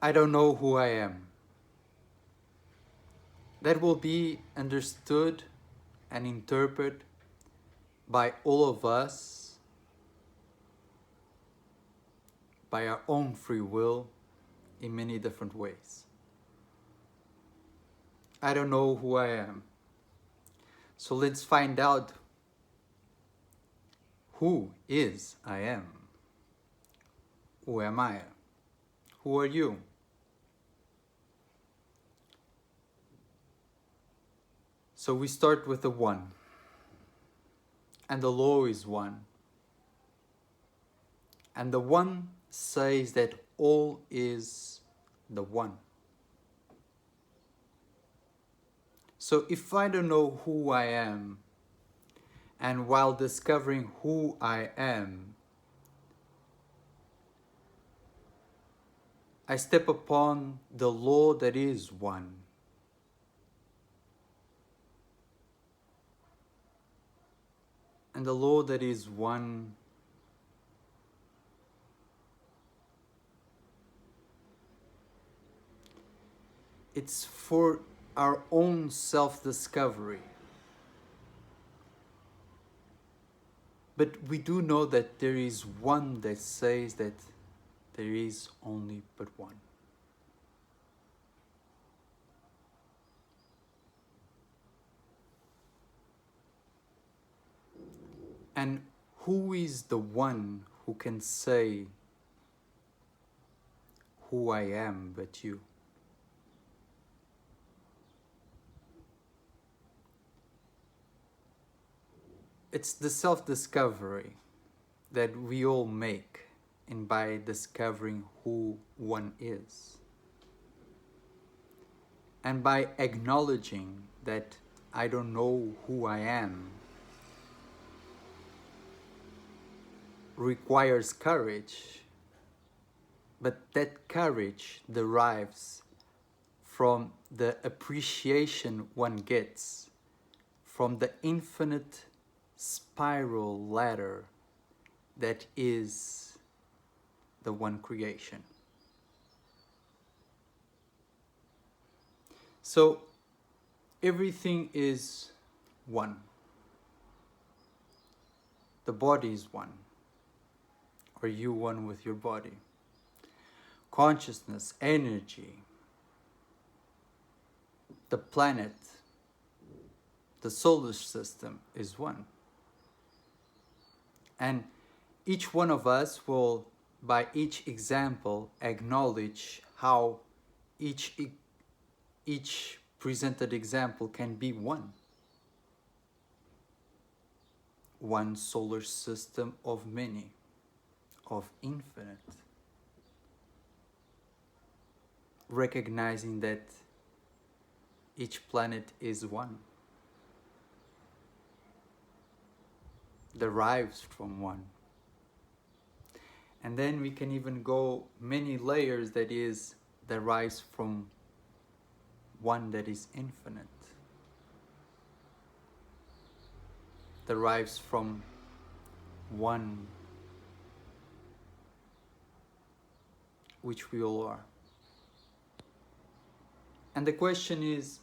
I don't know who I am. That will be understood and interpreted by all of us by our own free will in many different ways. I don't know who I am. So let's find out who is I am. Who am I? Who are you? So we start with the one. And the law is one. And the one says that all is the one. So if I don't know who I am, and while discovering who I am, I step upon the law that is one. And the law that is one it's for our own self-discovery. But we do know that there is one that says that there is only but one. And who is the one who can say who I am but you? It's the self-discovery that we all make, and by discovering who one is. And by acknowledging that I don't know who I am requires courage, but that courage derives from the appreciation one gets from the infinite spiral ladder that is the one creation. So everything is one. The body is one. Are you one with your body? Consciousness, energy, the planet, the solar system is one. And each one of us will, by each example, acknowledge how each presented example can be one. One solar system of many, of infinite. Recognizing that each planet is one. Derives from one. And then we can even go many layers that is derives from one that is infinite. Derives from one which we all are. And the question is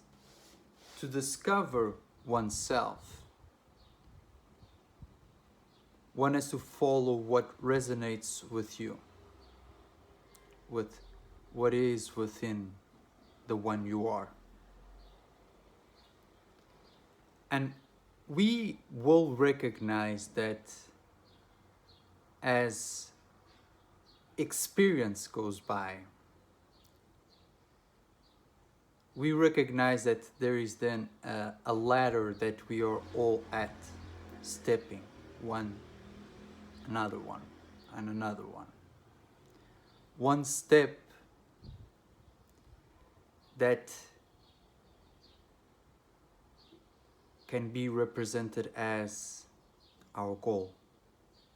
to discover oneself. One has to follow what resonates with you, with what is within the one you are. And we will recognize that as experience goes by, we recognize that there is then a ladder that we are all at, stepping one, another one, and another one. One step that can be represented as our goal.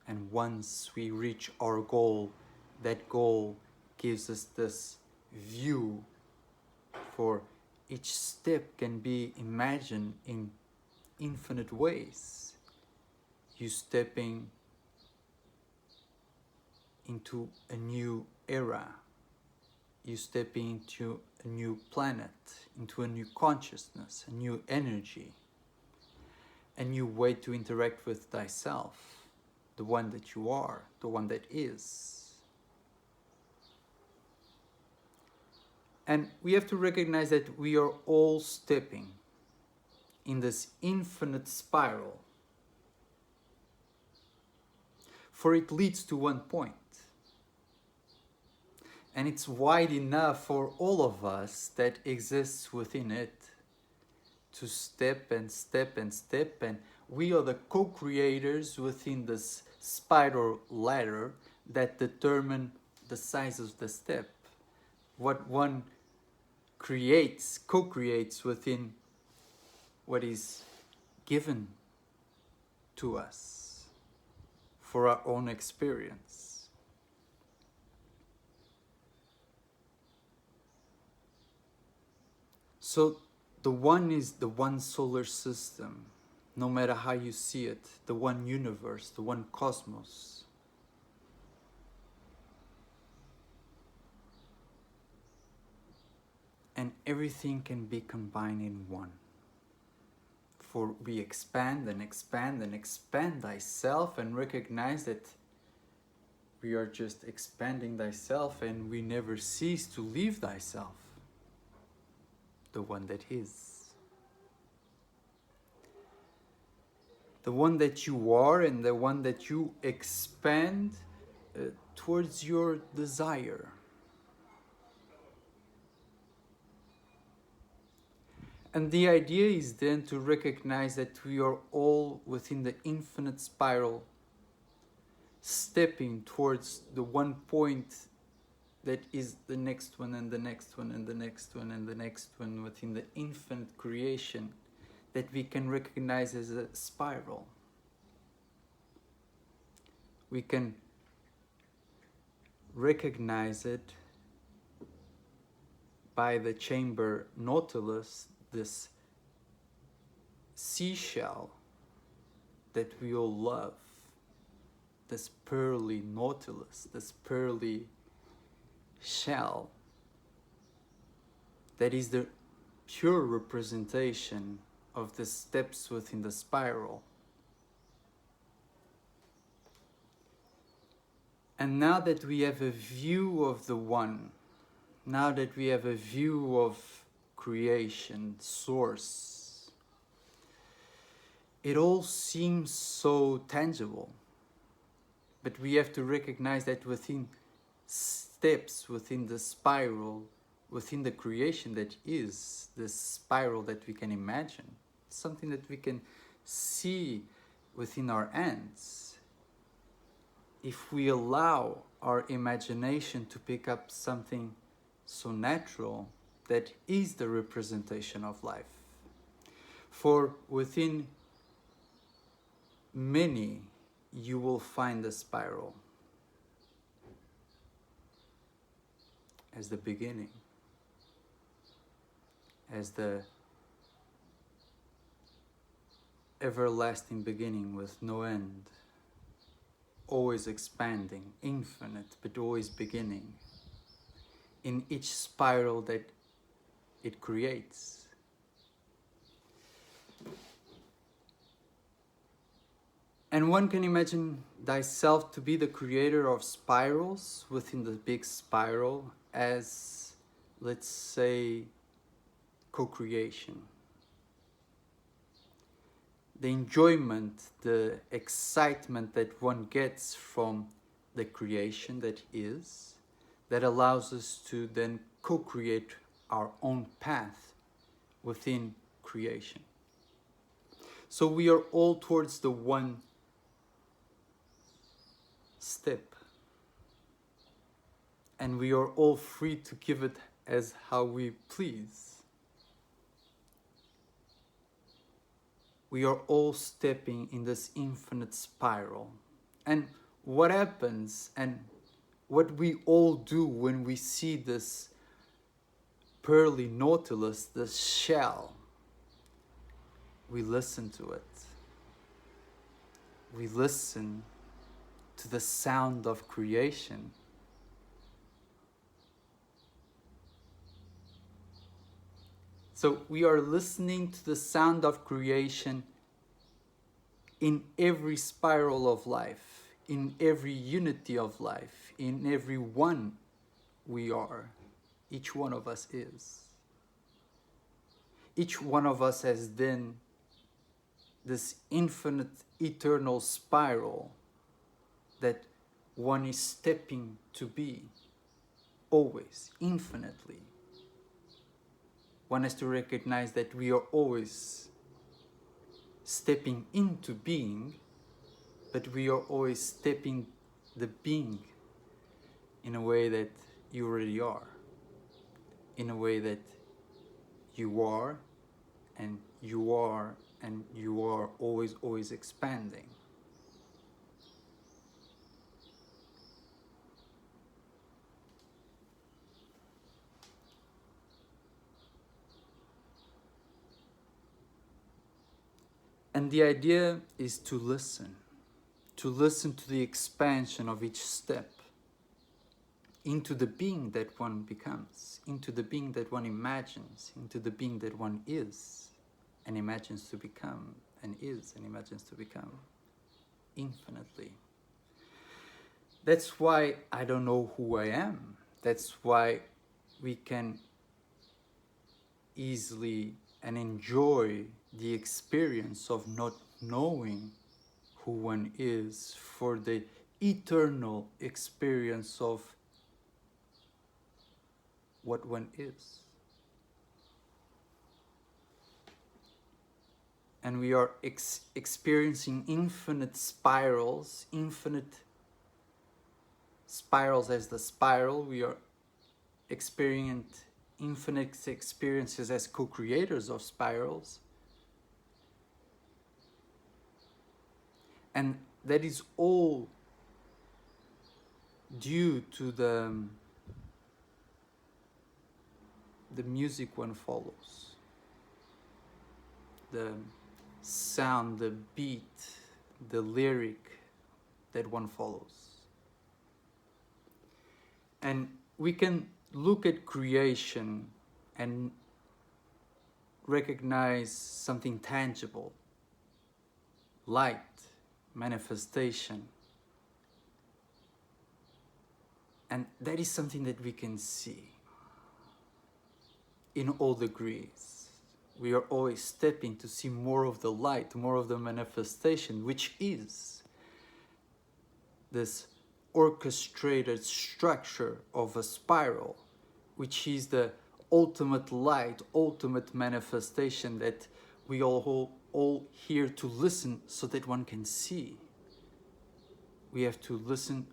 And once we reach our goal, that goal gives us this view for each step can be imagined in infinite ways. You stepping into a new era, you step into a new planet, into a new consciousness, a new energy, a new way to interact with thyself, the one that you are, the one that is. And we have to recognize that we are all stepping in this infinite spiral, for it leads to one point. And it's wide enough for all of us that exists within it to step and step and step, and we are the co-creators within this spiral ladder that determine the size of the step. What one creates, co-creates within what is given to us for our own experience. So the one is the one solar system, no matter how you see it, the one universe, the one cosmos. And everything can be combined in one. For we expand and expand and expand thyself and recognize that we are just expanding thyself and we never cease to leave thyself, the one that is. The one that you are and the one that you expand towards your desire. And the idea is then to recognize that we are all within the infinite spiral, stepping towards the one point that is the next one and the next one and the next one and the next one within the infinite creation that we can recognize as a spiral. We can recognize it by the chamber nautilus, this seashell that we all love, this pearly nautilus, this pearly shell that is the pure representation of the steps within the spiral. And now that we have a view of the one, now that we have a view of creation, source, it all seems so tangible. But we have to recognize that within steps, within the spiral, within the creation that is the spiral that we can imagine, something that we can see within our hands. If we allow our imagination to pick up something so natural that is the representation of life. For within many, you will find the spiral as the beginning, as the everlasting beginning with no end, always expanding, infinite, but always beginning in each spiral that it creates. And one can imagine thyself to be the creator of spirals within the big spiral as, let's say, co-creation. The enjoyment, the excitement that one gets from the creation that is, that allows us to then co-create our own path within creation. So we are all towards the one step, and we are all free to give it as how we please. We are all stepping in this infinite spiral. And what happens and what we all do when we see this pearly nautilus, this shell, we listen to it. We listen to the sound of creation. So we are listening to the sound of creation in every spiral of life, in every unity of life, in every one we are. Each one of us is. Each one of us has then this infinite, eternal spiral that one is stepping to be, always, infinitely. One has to recognize that we are always stepping into being, but we are always stepping the being in a way that you already are, in a way that you are, and you are, and you are always, always expanding. And the idea is to listen to the expansion of each step into the being that one becomes, into the being that one imagines, into the being that one is and imagines to become, and is and imagines to become infinitely. That's why I don't know who I am. That's why we can easily and enjoy the experience of not knowing who one is, for the eternal experience of what one is. And we are experiencing infinite spirals as the spiral. We are experiencing infinite experiences as co-creators of spirals. And that is all due to the music one follows, the sound, the beat, the lyric that one follows. And we can look at creation and recognize something tangible, light, manifestation. And that is something that we can see in all degrees. We are always stepping to see more of the light, more of the manifestation, which is this orchestrated structure of a spiral, which is the ultimate light, ultimate manifestation that we all here to listen so that one can see. We have to listen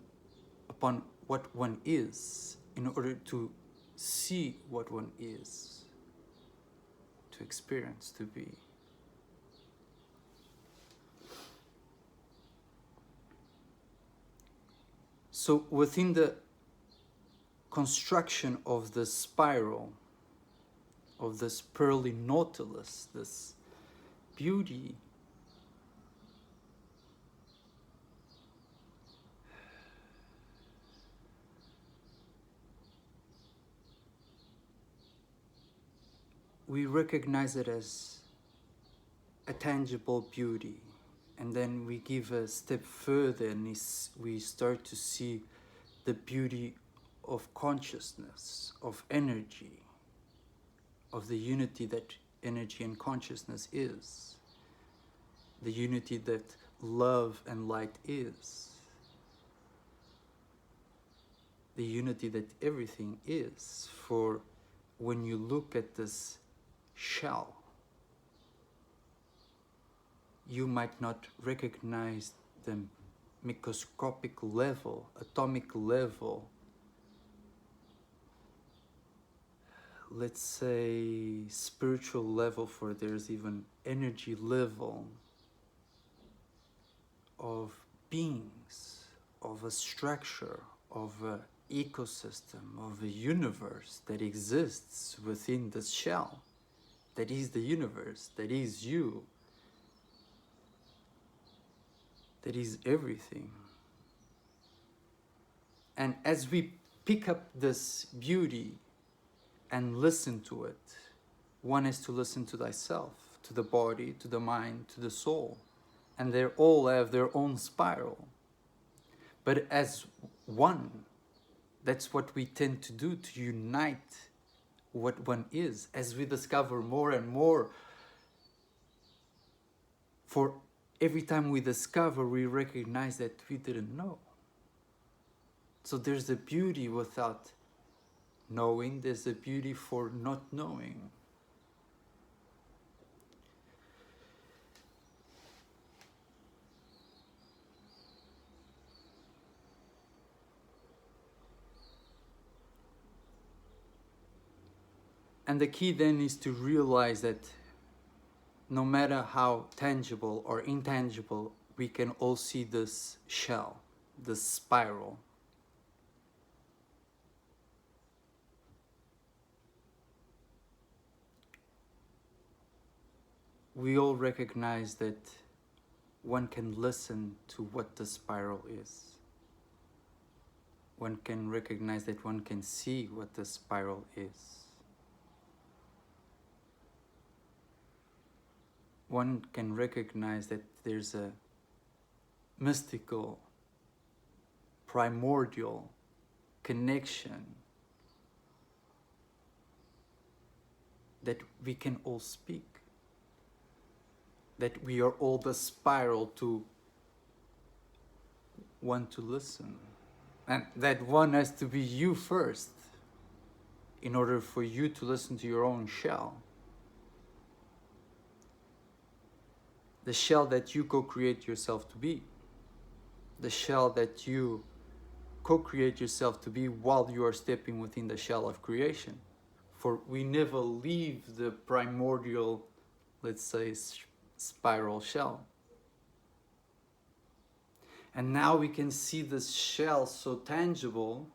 upon what one is in order to see what one is, to experience, to be. So within the construction of the spiral, of this pearly nautilus, this beauty, we recognize it as a tangible beauty. And then we give a step further and we start to see the beauty of consciousness, of energy, of the unity that energy and consciousness is, the unity that love and light is, the unity that everything is. For when you look at this shell, you might not recognize the microscopic level, atomic level, let's say spiritual level, for there's even energy level of beings, of a structure, of an ecosystem, of a universe that exists within this shell, that is the universe, that is you, that is everything. And as we pick up this beauty and listen to it one has to listen to thyself, to the body, to the mind, to the soul. And they all have their own spiral. But as one, that's what we tend to do, to unite what one is. As we discover more and more, for every time we discover, we recognize that we didn't know. So there's the beauty without knowing, there's the beauty for not knowing. And the key then is to realize that no matter how tangible or intangible, we can all see this shell, this spiral. We all recognize that one can listen to what the spiral is. One can recognize that one can see what the spiral is. One can recognize that there's a mystical, primordial connection that we can all speak. That we are all the spiral to want to listen. And that one has to be you first in order for you to listen to your own shell. The shell that you co-create yourself to be. The shell that you co-create yourself to be while you are stepping within the shell of creation. For we never leave the primordial, let's say, spiral shell. And now we can see this shell so tangible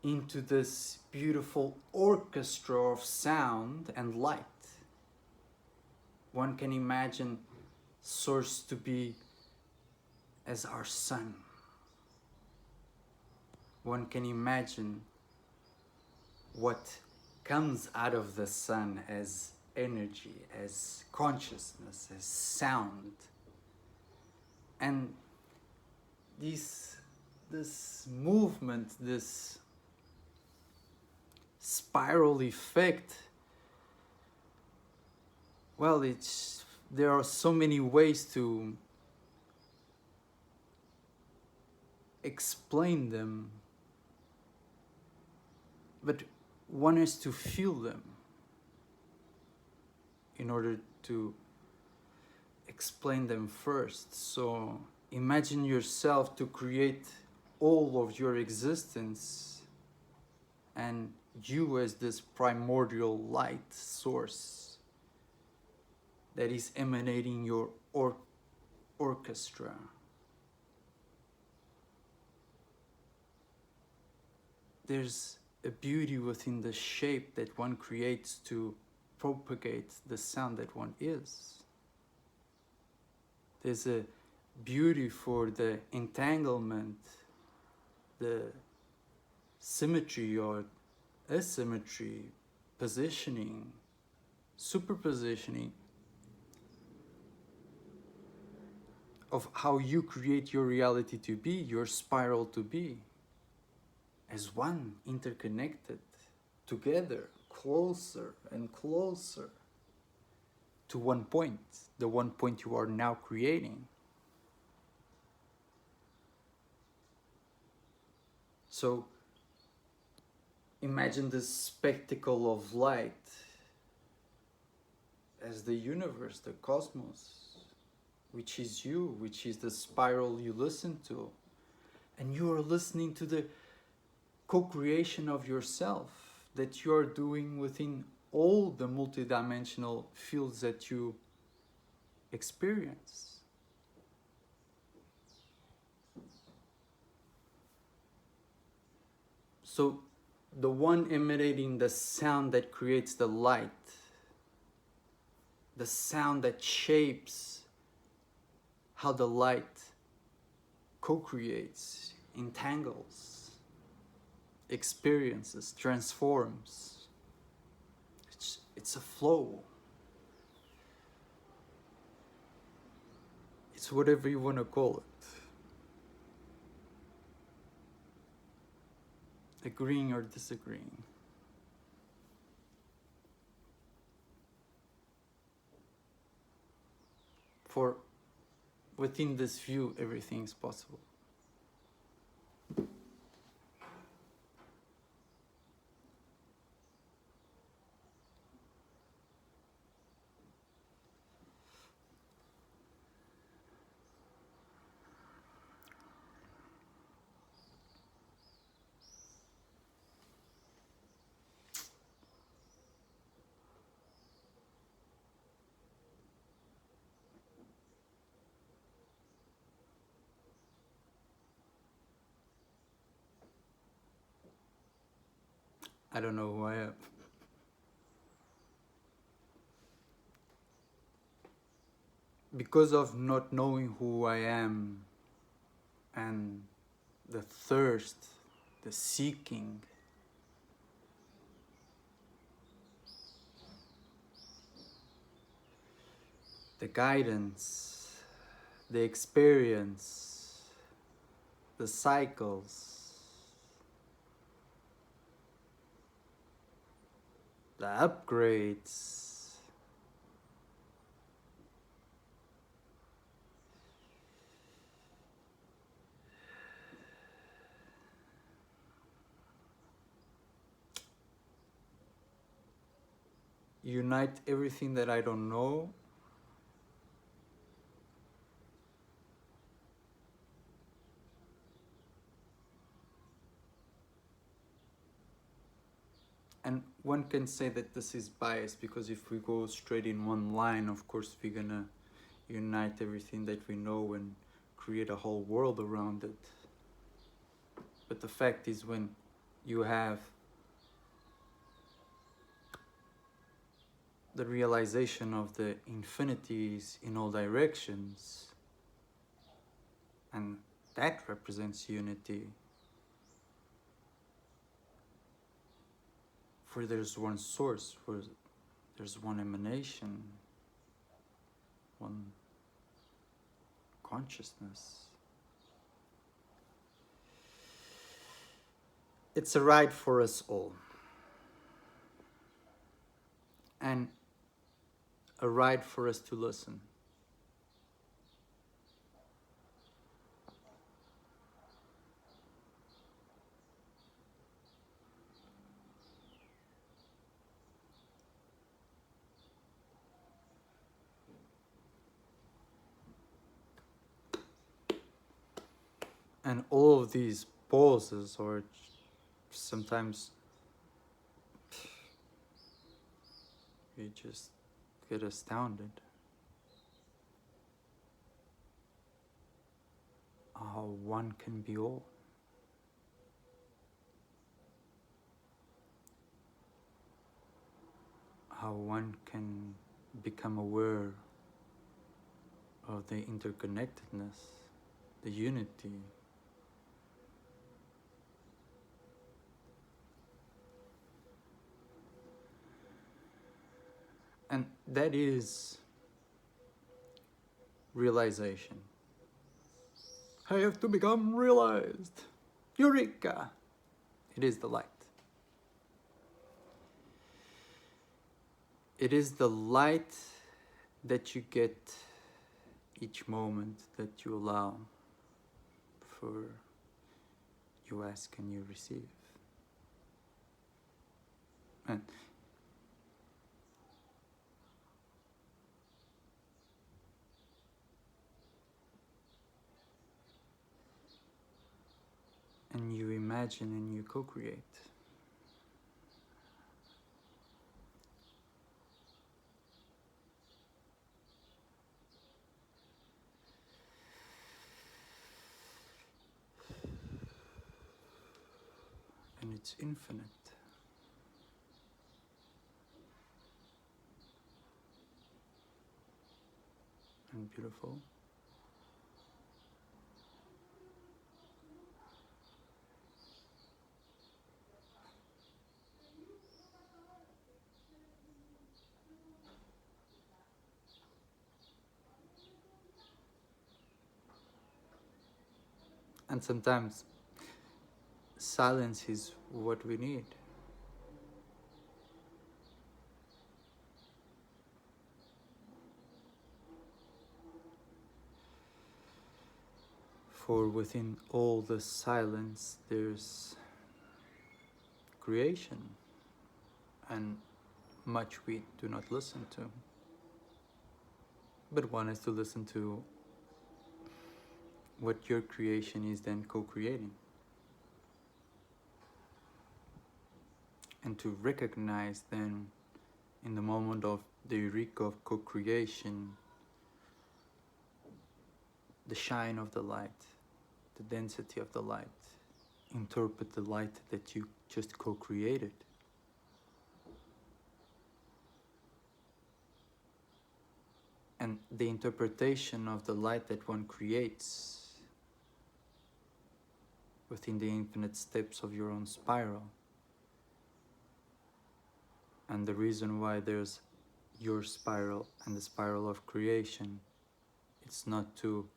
into this beautiful orchestra of sound and light. One can imagine source to be as our sun. One can imagine what comes out of the sun as energy, as consciousness, as sound. And this movement, this spiral effect, well, there are so many ways to explain them, but one has to feel them in order to explain them first. So imagine yourself to create all of your existence and you as this primordial light source that is emanating your orchestra. There's a beauty within the shape that one creates to propagate the sound that one is. There's a beauty for the entanglement, the symmetry or asymmetry, positioning, superpositioning of how you create your reality to be, your spiral to be, as one, interconnected, together, closer and closer to one point, the one point you are now creating. So imagine this spectacle of light as the universe, the cosmos, which is you, which is the spiral you listen to. And you are listening to the co-creation of yourself that you are doing within all the multidimensional fields that you experience. So the one emanating the sound that creates the light, the sound that shapes how the light co-creates, entangles, experiences, transforms. It's a flow. It's whatever you want to call it. Agreeing or disagreeing. For within this view, everything is possible. I don't know who I am. Because of not knowing who I am and the thirst, the seeking, the guidance, the experience, the cycles, the upgrades, unite everything that I don't know, and one can say that this is biased because if we go straight in one line, of course we're gonna unite everything that we know and create a whole world around it. But the fact is, when you have the realization of the infinities in all directions, and that represents unity, for there's one source, for there's one emanation, one consciousness. It's a ride for us all, and a ride for us to listen. And all of these pauses, or sometimes you just get astounded how one can be all. How one can become aware of the interconnectedness, the unity. And that is realization. I have to become realized. Eureka! It is the light. It is the light that you get each moment that you allow for you ask and you receive. And you imagine and you co-create. And it's infinite. And beautiful. And sometimes silence is what we need. For within all the silence, there's creation, and much we do not listen to. But one has to listen to what your creation is then co-creating. And to recognize then, in the moment of the eureka of co-creation, the shine of the light, the density of the light. Interpret the light that you just co-created. And the interpretation of the light that one creates within the infinite steps of your own spiral. And the reason why there's your spiral and the spiral of creation, it's not to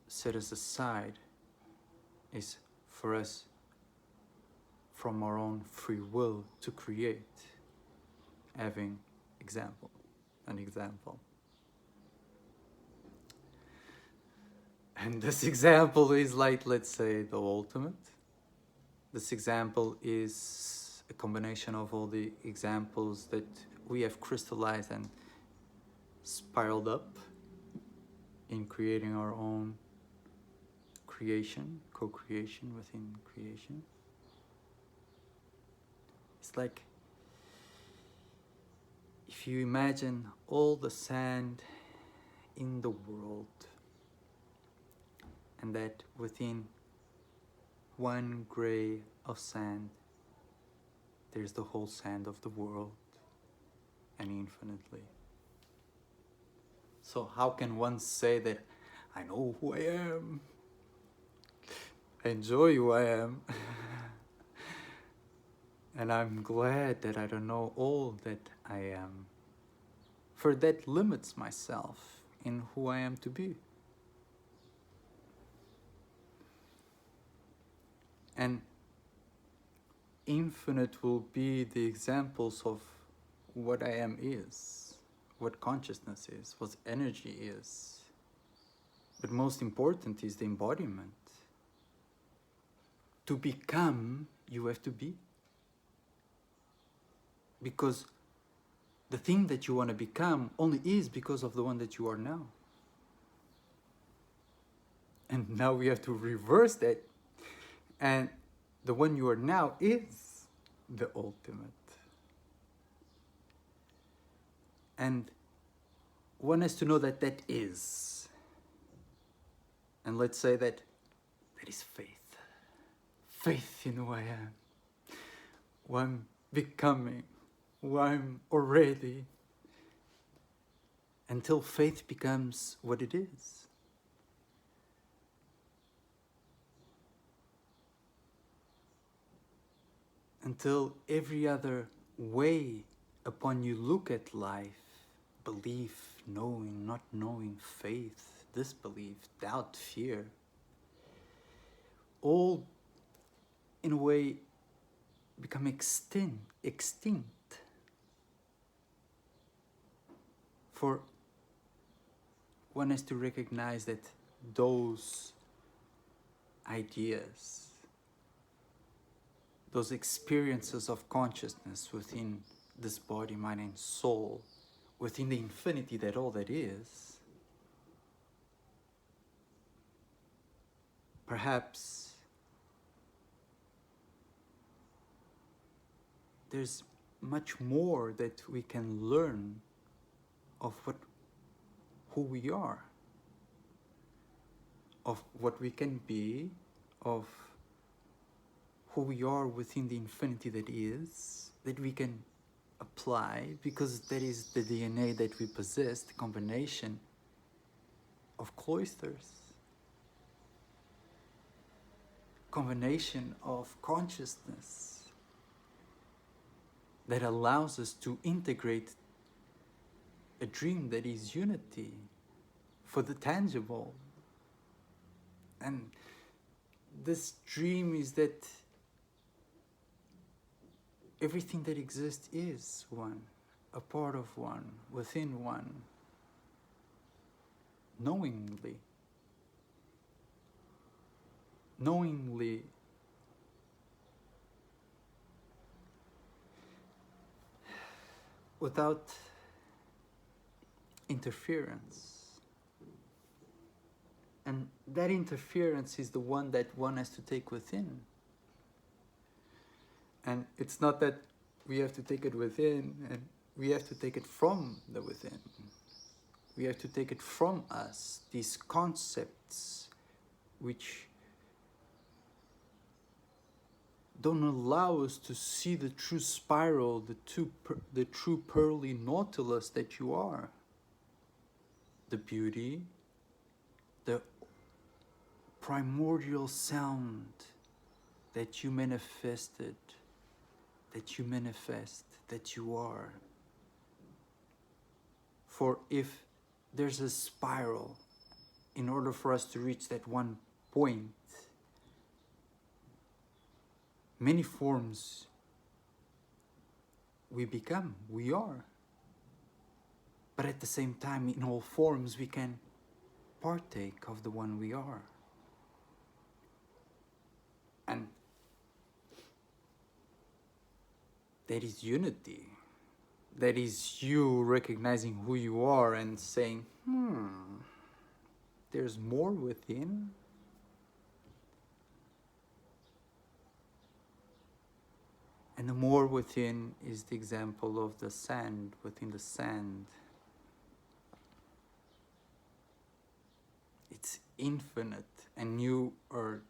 set us aside, is for us from our own free will to create, having an example. And this example is like, let's say, the ultimate. This example is a combination of all the examples that we have crystallized and spiraled up in creating our own creation, co-creation within creation. It's like if you imagine all the sand in the world, and that within one gray of sand, there's the whole sand of the world, and infinitely. So how can one say that I know who I am? I enjoy who I am. And I'm glad that I don't know all that I am. For that limits myself in who I am to be. And infinite will be the examples of what I am is, what consciousness is, what energy is. But most important is the embodiment. To become, you have to be. Because the thing that you want to become only is because of the one that you are now. And now we have to reverse that. And the one you are now is the ultimate. And one has to know that that is. And let's say that that is faith. Faith in who I am. Who I'm becoming. Who I'm already. Until faith becomes what it is. Until every other way upon you look at life, belief, knowing, not knowing, faith, disbelief, doubt, fear, all in a way become extinct. For one has to recognize that those ideas, those experiences of consciousness within this body, mind, and soul, within the infinity that all that is, perhaps there's much more that we can learn of who we are, of what we can be, of who we are within the infinity that is, that we can apply, because that is the DNA that we possess, the combination of cloisters, combination of consciousness that allows us to integrate a dream that is unity for the tangible. And this dream is that everything that exists is one, a part of one, within one, knowingly. Knowingly without interference. And that interference is the one that one has to take within. And it's not that we have to take it within, and we have to take it from the within. We have to take it from us, these concepts which don't allow us to see the true spiral, the true pearly nautilus that you are. The beauty, the primordial sound that you manifested, that you manifest, that you are. For if there's a spiral, in order for us to reach that one point, many forms we become, we are. But at the same time, in all forms, we can partake of the one we are. And that is unity. That is you recognizing who you are and saying, there's more within. And the more within is the example of the sand within the sand. It's infinite, and you are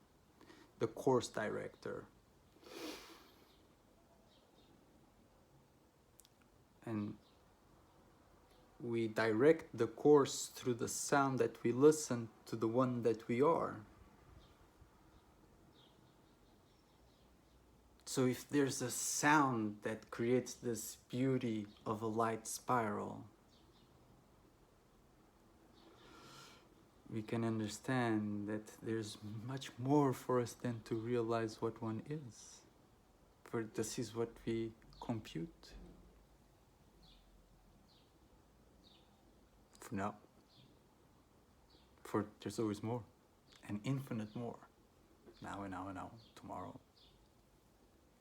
the course director. And we direct the course through the sound that we listen to the one that we are. So if there's a sound that creates this beauty of a light spiral, we can understand that there's much more for us than to realize what one is. For this is what we compute. For now. For there's always more. And infinite more. Now and now and now. Tomorrow.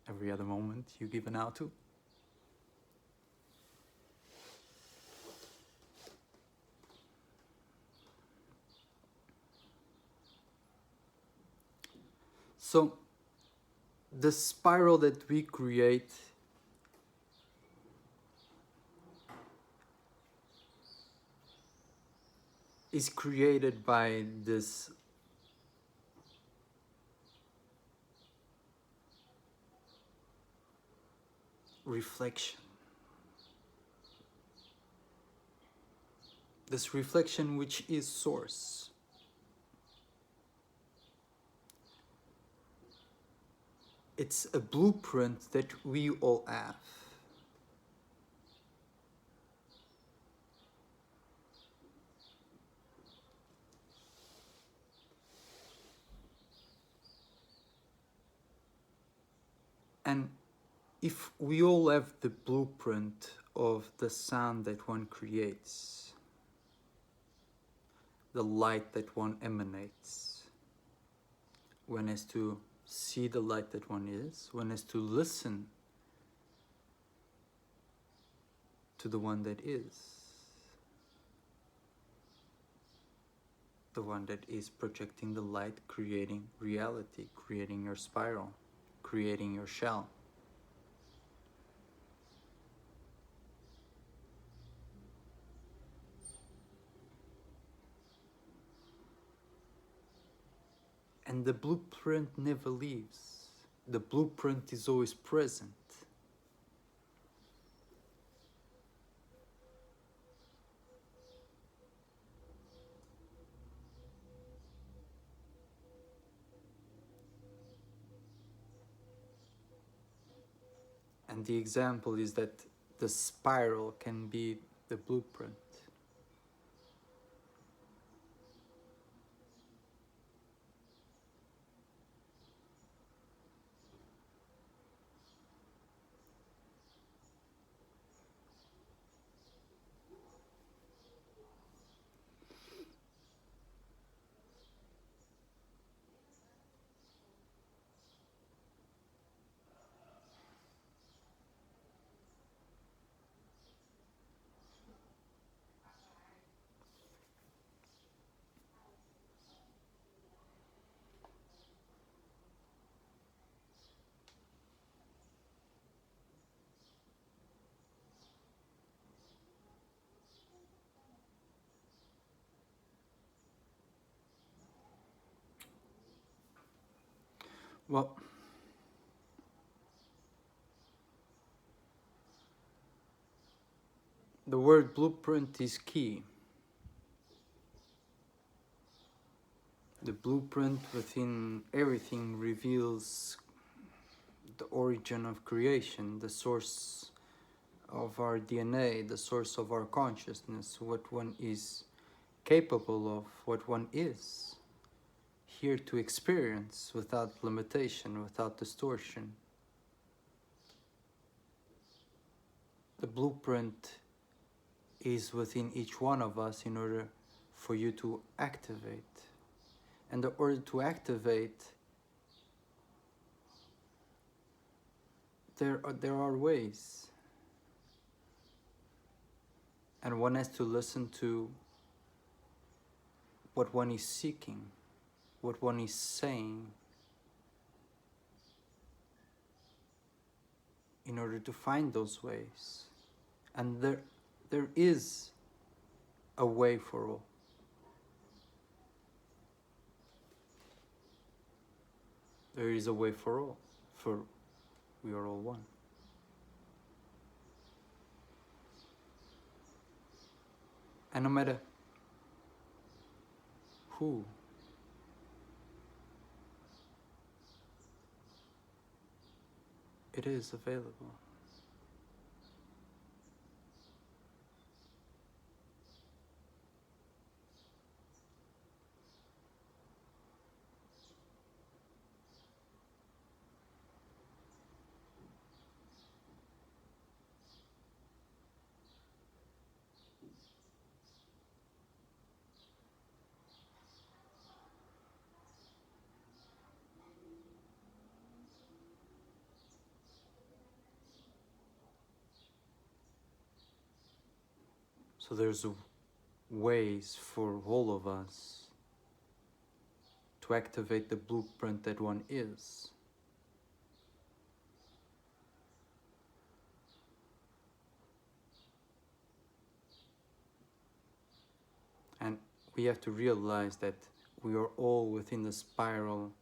Every other moment you give an now to. So, the spiral that we create is created by this reflection. This reflection which is source. It's a blueprint that we all have. And if we all have the blueprint of the sound that one creates, the light that one emanates, one has to see the light that one is, one has to listen to the one that is, the one that is projecting the light, creating reality, creating your spiral, creating your shell. And the blueprint never leaves. The blueprint is always present. And the example is that the spiral can be the blueprint. Well, the word blueprint is key. The blueprint within everything reveals the origin of creation, the source of our DNA, the source of our consciousness, what one is capable of, what one is here to experience without limitation, without distortion. The blueprint is within each one of us in order for you to activate. And in order to activate, there are ways. And one has to listen to what one is seeking, what one is saying, in order to find those ways. And there is a way for all. There is a way for all, for we are all one. And no matter who, it is available. So there's ways for all of us to activate the blueprint that one is. And we have to realize that we are all within the spiral,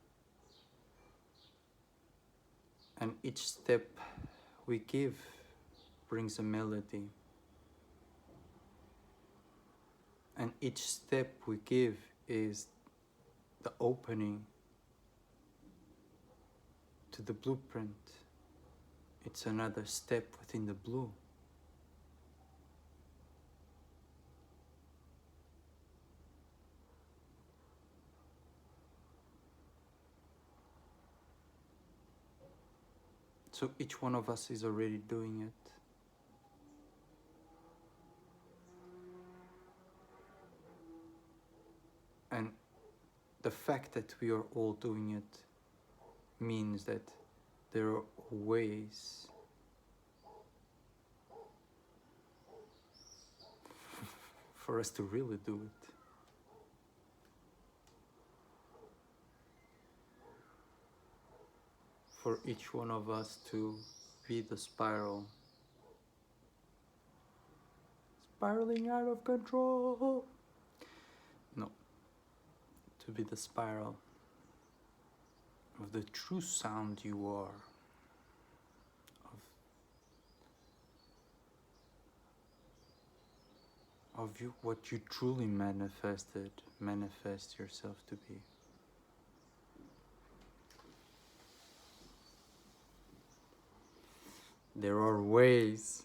and each step we give brings a melody. And each step we give is the opening to the blueprint. It's another step within the blue. So each one of us is already doing it. And the fact that we are all doing it means that there are ways for us to really do it. For each one of us to be the spiral. Spiraling out of control. No. To be the spiral of the true sound you are. Of you, what you truly manifest yourself to be. There are ways.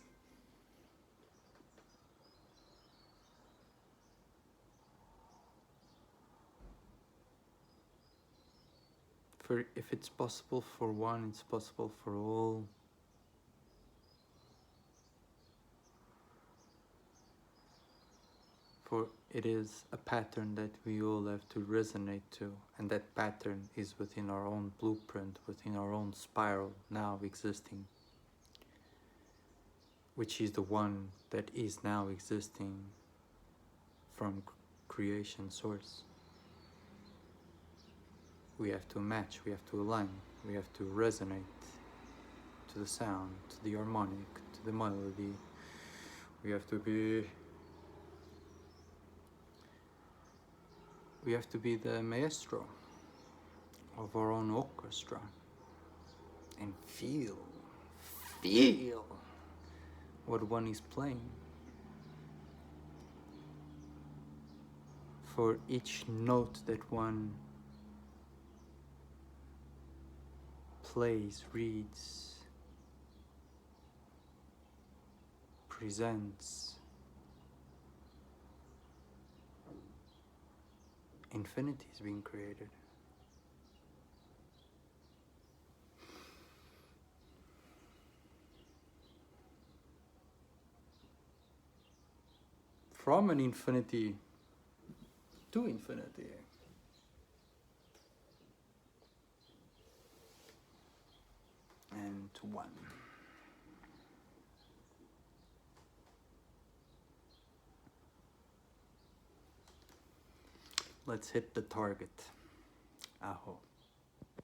For if it's possible for one, it's possible for all. For it is a pattern that we all have to resonate to, and that pattern is within our own blueprint, within our own spiral now existing, which is the one that is now existing from creation source. We have to match, we have to align, we have to resonate to the sound, to the harmonic, to the melody. We have to be the maestro of our own orchestra and feel what one is playing. For each note that one plays, reads, presents, infinity is being created. From an infinity to infinity. And to one. Let's hit the target. Aho.